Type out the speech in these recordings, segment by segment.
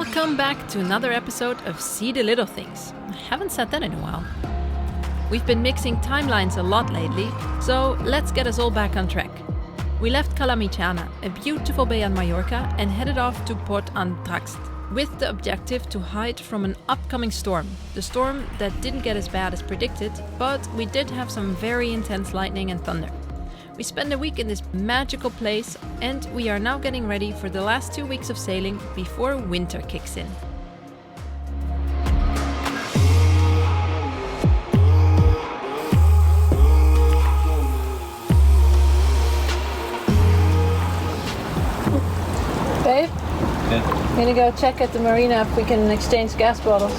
Welcome back to another episode of See the Little Things. I haven't said that in a while. We've been mixing timelines a lot lately, so let's get us all back on track. We left Cala Mitjana, a beautiful bay on Mallorca, and headed off to Port Andraxt, with the objective to hide from an upcoming storm. The storm that didn't get as bad as predicted, but we did have some very intense lightning and thunder. We spent a week in this magical place, and we are now getting ready for the last 2 weeks of sailing before winter kicks in. Babe? Yeah. I'm gonna go check at the Marina if we can exchange gas bottles.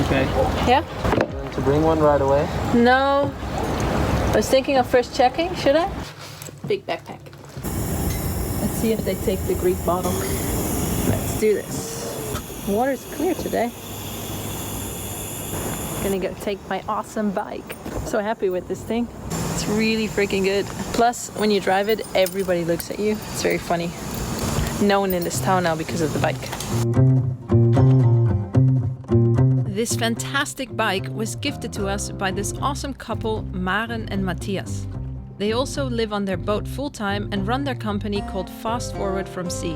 Okay. Yeah? Going to bring one right away? No. I was thinking of first checking, should I? Big backpack. Let's see if they take the Greek bottle. Let's do this. Water's clear today. Gonna go take my awesome bike. So happy with this thing. It's really freaking good. Plus, when you drive it, everybody looks at you. It's very funny. Known in this town now because of the bike. This fantastic bike was gifted to us by this awesome couple, Maren and Matthias. They also live on their boat full-time and run their company called Fast Forward from Sea.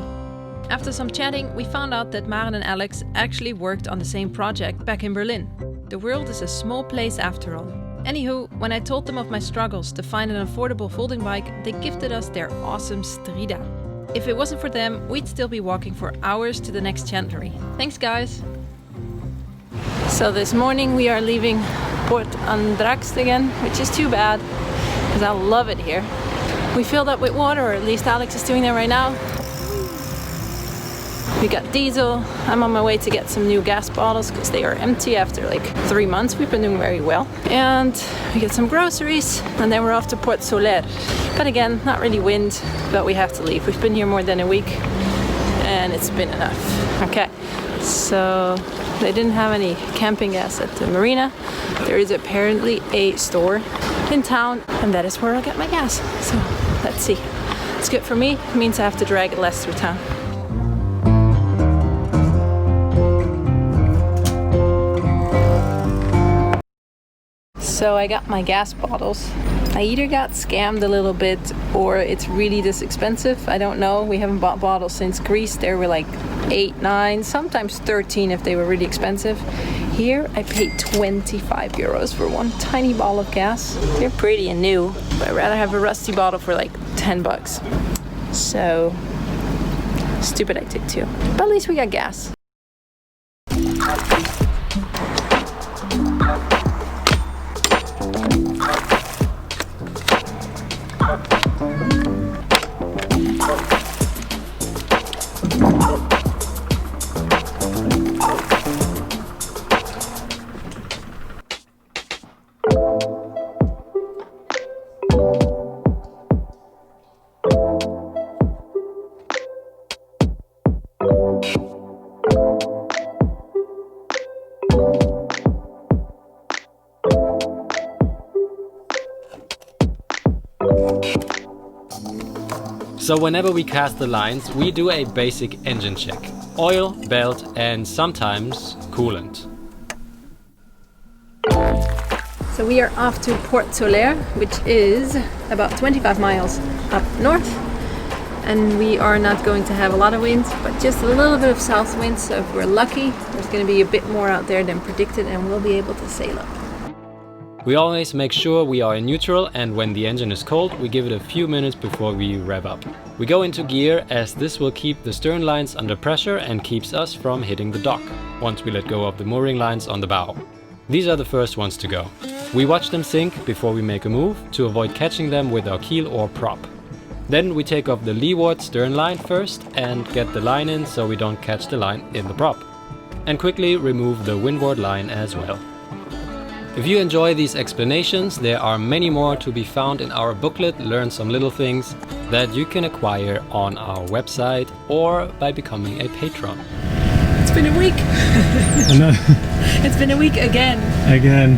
After some chatting, we found out that Maren and Alex actually worked on the same project back in Berlin. The world is a small place after all. Anywho, when I told them of my struggles to find an affordable folding bike, they gifted us their awesome Strida. If it wasn't for them, we'd still be walking for hours to the next chantlery. Thanks, guys! So this morning we are leaving Port Andraxt again, which is too bad, because I love it here. We filled up with water, or at least Alex is doing that right now. We got diesel. I'm on my way to get some new gas bottles because they are empty after like 3 months. We've been doing very well. And we get some groceries, and then we're off to Port Soler. But again, not really wind, but we have to leave. We've been here more than a week and it's been enough. Okay, so they didn't have any camping gas at the Marina. There is apparently a store in town, and that is where I'll get my gas. So let's see. It's good for me. It means I have to drag it less through town. So I got my gas bottles. I either got scammed a little bit or it's really this expensive. I don't know. We haven't bought bottles since Greece. They were like 8, 9, sometimes 13 if they were really expensive. Here I paid 25 euros for one tiny bottle of gas. They're pretty and new, but I'd rather have a rusty bottle for like 10 bucks. So stupid I did too. But at least we got gas. So whenever we cast the lines, we do a basic engine check. Oil, belt, and sometimes coolant. So we are off to Port Soler, which is about 25 miles up north. And we are not going to have a lot of wind, but just a little bit of south wind. So if we're lucky, there's going to be a bit more out there than predicted, and we'll be able to sail up. We always make sure we are in neutral, and when the engine is cold, we give it a few minutes before we rev up. We go into gear as this will keep the stern lines under pressure and keeps us from hitting the dock once we let go of the mooring lines on the bow. These are the first ones to go. We watch them sink before we make a move to avoid catching them with our keel or prop. Then we take off the leeward stern line first and get the line in so we don't catch the line in the prop. And quickly remove the windward line as well. If you enjoy these explanations, there are many more to be found in our booklet Learn Some Little Things that you can acquire on our website or by becoming a patron. It's been a week. I know. It's been a week again. Again.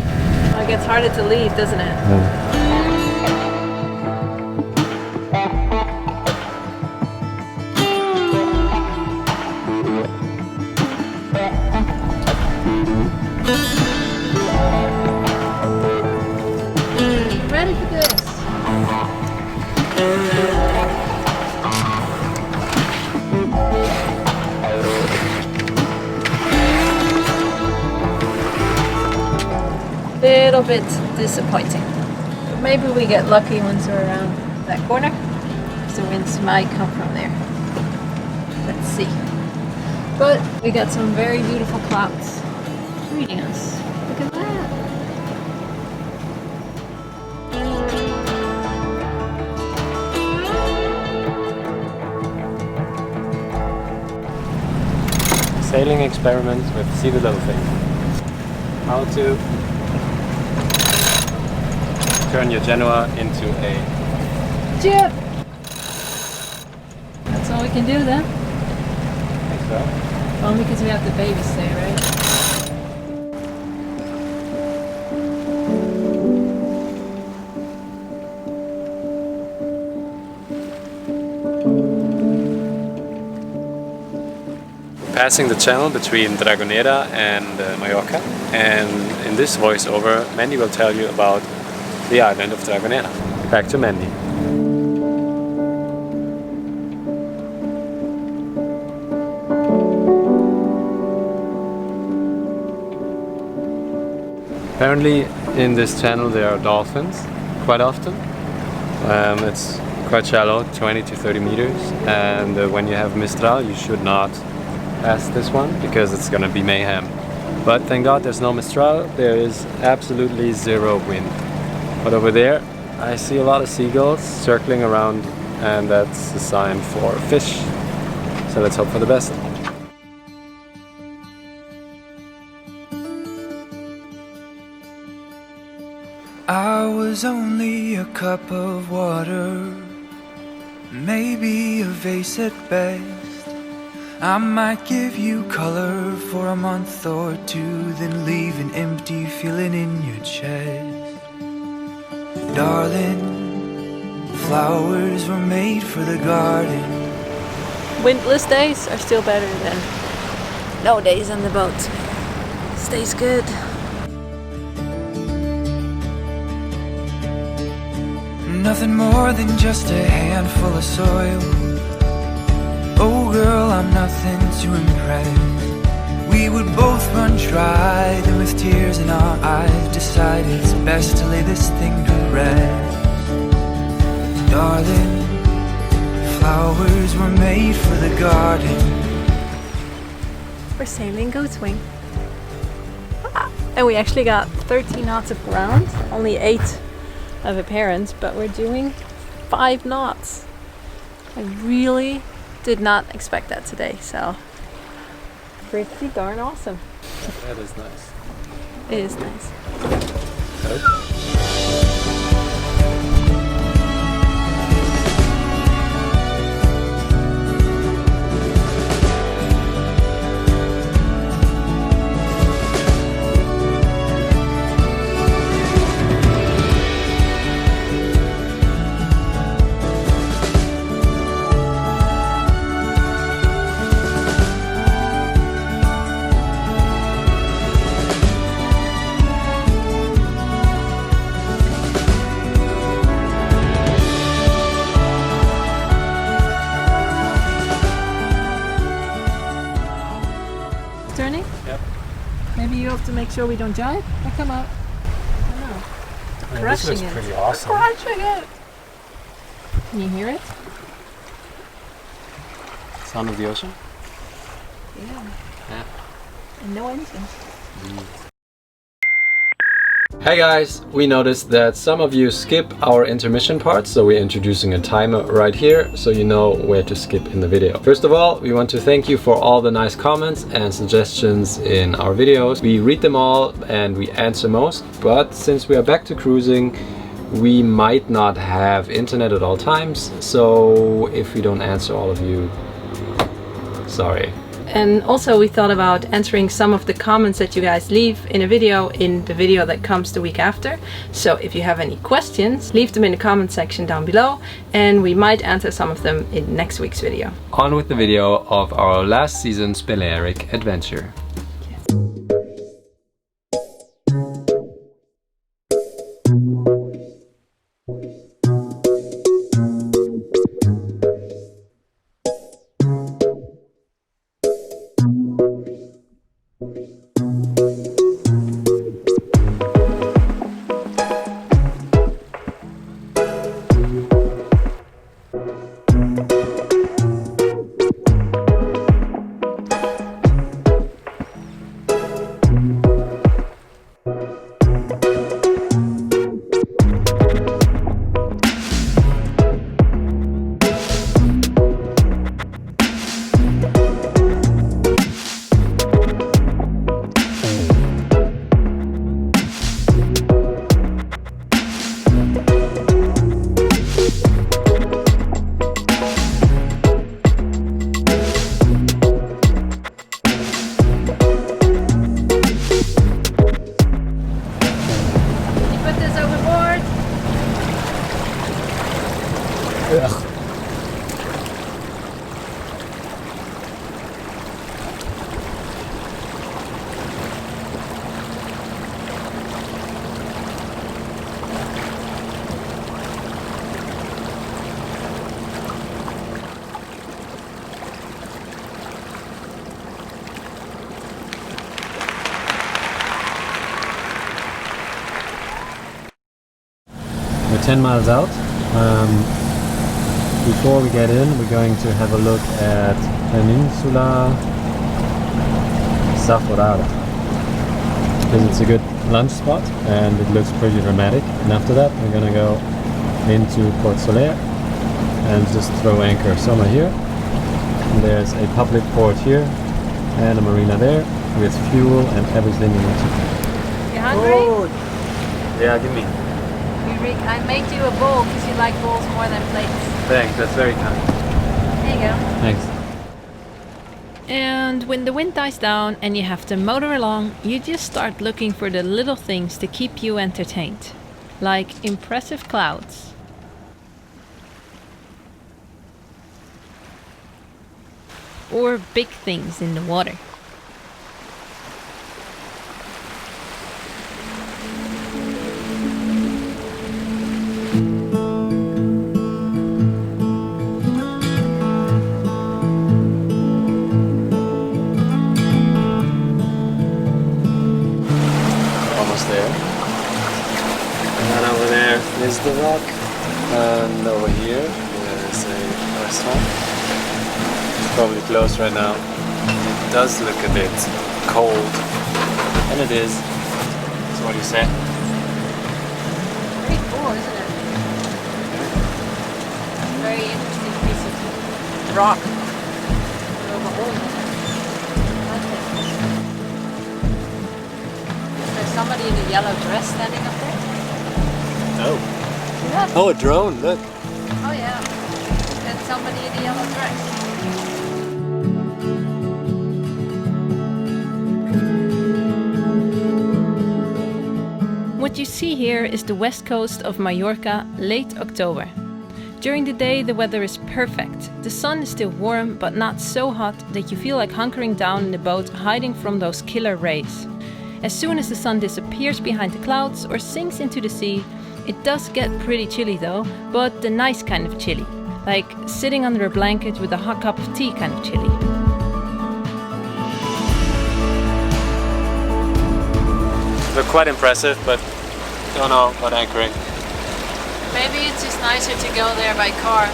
Oh, it gets harder to leave, doesn't it? Oh. Little bit disappointing. But maybe we get lucky once we're around that corner. The winds might come from there. Let's see. But we got some very beautiful clouds greeting us. Look at that. Sailing experiment with See the Little Thing. How to turn your Genoa into a Jib! That's all we can do then. I think so. Only because we have the baby stay, right? Passing the channel between Dragonera and Mallorca, and in this voiceover Mandy will tell you about the island of Dragonera. Back to Mandy. Apparently in this channel there are dolphins quite often. It's quite shallow, 20 to 30 meters, and when you have Mistral you should not pass this one because it's gonna be mayhem. But thank God there's no Mistral, there is absolutely zero wind. But over there I see a lot of seagulls circling around, and that's a sign for fish. So let's hope for the best. I was only a cup of water, maybe a vase at best. I might give you color for a month or two, then leave an empty feeling in your chest. Darling, flowers were made for the garden. Windless days are still better than no days on the boat. Stays good. Nothing more than just a handful of soil. Oh girl, I'm nothing to impress. We would both run dry, then with tears in our eyes decide it's best to lay this thing to rest. Darling, flowers were made for the garden. We're sailing Goat's Wing. And we actually got 13 knots of ground, only 8 of appearance, but we're doing 5 knots. I really did not expect that today, so pretty darn awesome. That is nice. It is nice. Turning? Yep. Maybe you have to make sure we don't jibe or come out. I don't know. Yeah, Crushing this looks it. pretty awesome. Crushing it. Can you hear it? Sound of the ocean? Yeah. Yeah. And no engine. Hey guys, we noticed that some of you skip our intermission part, so we're introducing a timer right here so you know where to skip in the video. First of all, we want to thank you for all the nice comments and suggestions in our videos. We read them all and we answer most, but since we are back to cruising, we might not have internet at all times, so if we don't answer all of you, sorry. And also we thought about answering some of the comments that you guys leave in a video in the video that comes the week after. So if you have any questions, leave them in the comment section down below and we might answer some of them in next week's video. On with the video of our last season's Balearic adventure. 10 miles out. Before we get in, we're going to have a look at Peninsula Saforada, because it's a good lunch spot and it looks pretty dramatic. And after that, we're gonna go into Port Soler and just throw anchor somewhere here. And there's a public port here and a marina there with fuel and everything you need to. You hungry? Oh. Yeah, give me. I made you a bowl because you like bowls more than plates. Thanks, that's very kind. There you go. Thanks. And when the wind dies down and you have to motor along, you just start looking for the little things to keep you entertained. Like impressive clouds. Or big things in the water. There. And then over there is the rock, and over here there is a restaurant. It's probably closed right now. It does look a bit cold, and it is. So what do you say? Very cool, isn't it? Very interesting piece of rock. There's a hole in it. Somebody in a yellow dress standing up there? Oh. See that? Oh, a drone, look. Oh yeah. And somebody in a yellow dress. What you see here is the west coast of Mallorca, late October. During the day the weather is perfect. The sun is still warm but not so hot that you feel like hunkering down in the boat, hiding from those killer rays. As soon as the sun disappears behind the clouds or sinks into the sea, it does get pretty chilly though, but the nice kind of chilly. Like sitting under a blanket with a hot cup of tea kind of chilly. They're quite impressive, but don't know about anchoring. Maybe it's just nicer to go there by car.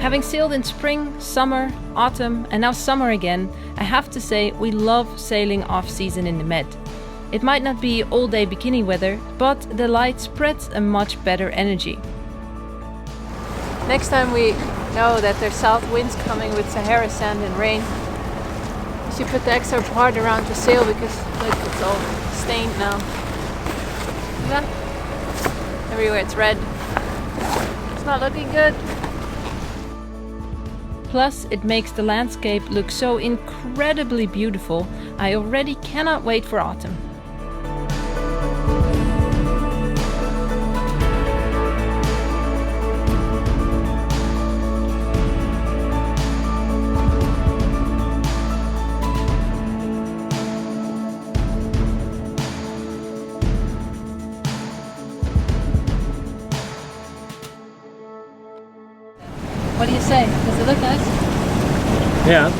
Having sailed in spring, summer, autumn and now summer again, I have to say we love sailing off-season in the Med. It might not be all-day bikini weather, but the light spreads a much better energy. Next time we know that there's south winds coming with Sahara sand and rain, we should put the extra part around the sail because look, it's all stained now. See that? Everywhere it's red. It's not looking good. Plus, it makes the landscape look so incredibly beautiful. I already cannot wait for autumn. What do you say? Does it look nice? Yeah.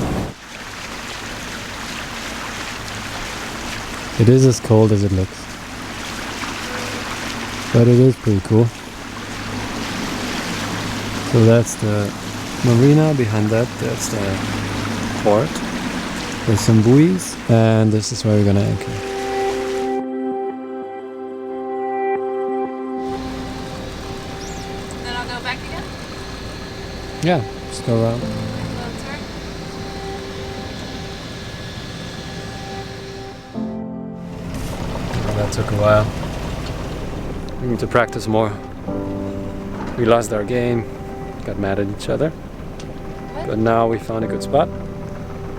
It is as cold as it looks. But it is pretty cool. So that's the marina, behind that that's the port. There's some buoys and this is where we're gonna anchor. Then I'll go back again? Yeah, just go around. Well, that took a while. We need to practice more. We lost our game, got mad at each other. But now we found a good spot.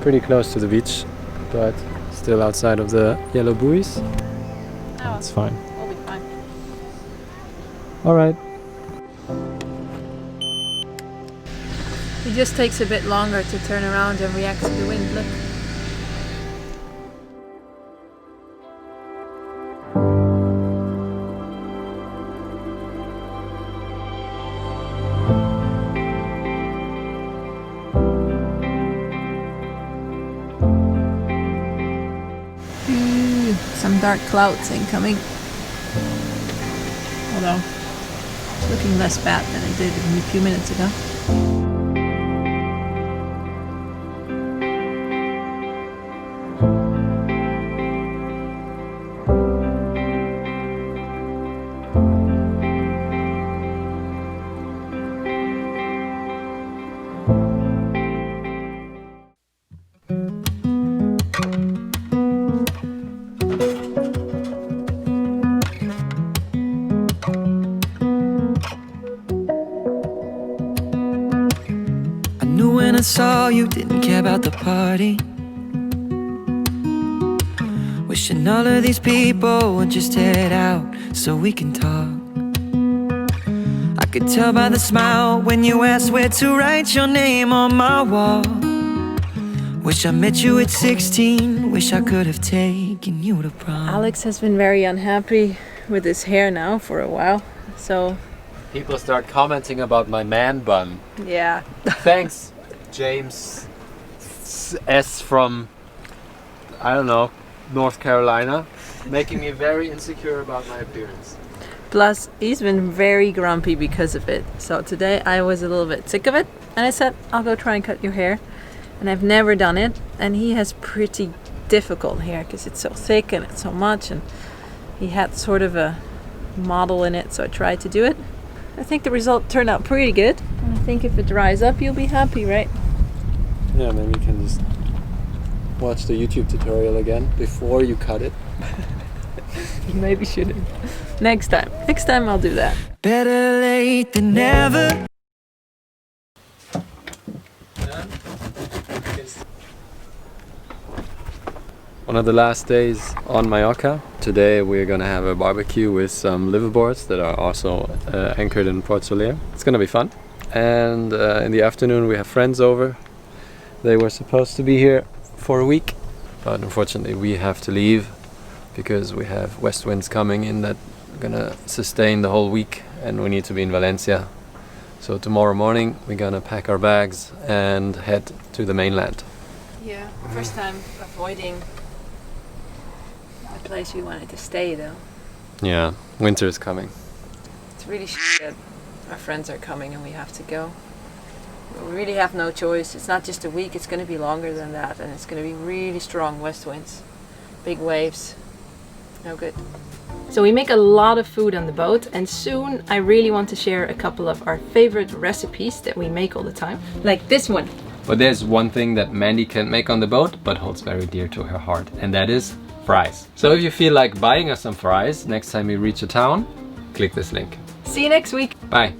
Pretty close to the beach, but still outside of the yellow buoys. Oh, it's fine. We'll be fine. Alright. It just takes a bit longer to turn around and react to the wind. Look. some dark clouds incoming. Although, it's looking less bad than it did a few minutes ago. When I saw you, didn't care about the party. Wishing all of these people would just head out so we can talk. I could tell by the smile when you asked where to write your name on my wall. Wish I met you at 16, wish I could have taken you to prom. Alex has been very unhappy with his hair now for a while, so... People start commenting about my man bun. Yeah. Thanks, James S. from, I don't know, North Carolina, making me very insecure about my appearance. Plus, he's been very grumpy because of it. So today I was a little bit sick of it, and I said, I'll go try and cut your hair. And I've never done it, and he has pretty difficult hair because it's so thick and it's so much, and he had sort of a model in it, so I tried to do it. I think the result turned out pretty good, and I think if it dries up, you'll be happy, right? Yeah, maybe you can just watch the YouTube tutorial again before you cut it. Maybe shouldn't. Next time I'll do that. Better late than never. One of the last days on Mallorca. Today we're gonna have a barbecue with some liveaboards that are also anchored in Port Soler. It's gonna be fun. And in the afternoon we have friends over. They were supposed to be here for a week, but unfortunately we have to leave because we have west winds coming in that are gonna sustain the whole week, and we need to be in Valencia. So tomorrow morning we're gonna pack our bags and head to the mainland. Yeah, first time avoiding the place we wanted to stay though. Yeah, winter is coming. It's really shit that our friends are coming and we have to go. We really have no choice. It's not just a week, it's going to be longer than that, and it's going to be really strong west winds. Big waves. No good. So we make a lot of food on the boat, and soon I really want to share a couple of our favorite recipes that we make all the time. Like this one. But there's one thing that Mandy can't make on the boat, but holds very dear to her heart, and that is fries. So if you feel like buying us some fries next time you reach a town, click this link. See you next week. Bye.